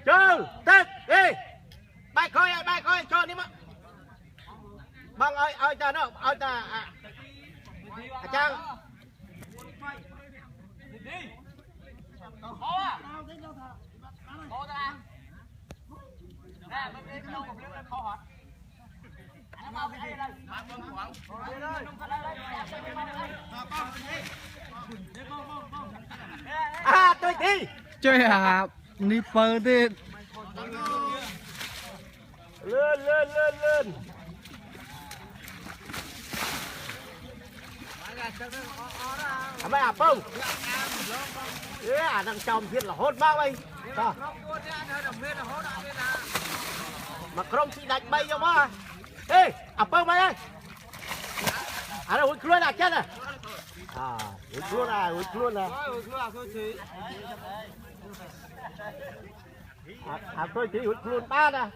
chờ tết đi bài khơi cho đi mà băng ơi ta nó ơi ta trang tôi đi chơi à đi bơi đi lên mấy à không thằng chồng thiệt là hốt bao anh mà không chỉ đánh bay cho mà ê không mày ơi đâu hút luôn chết này hút luôn à tôi chỉ hút luôn ba nè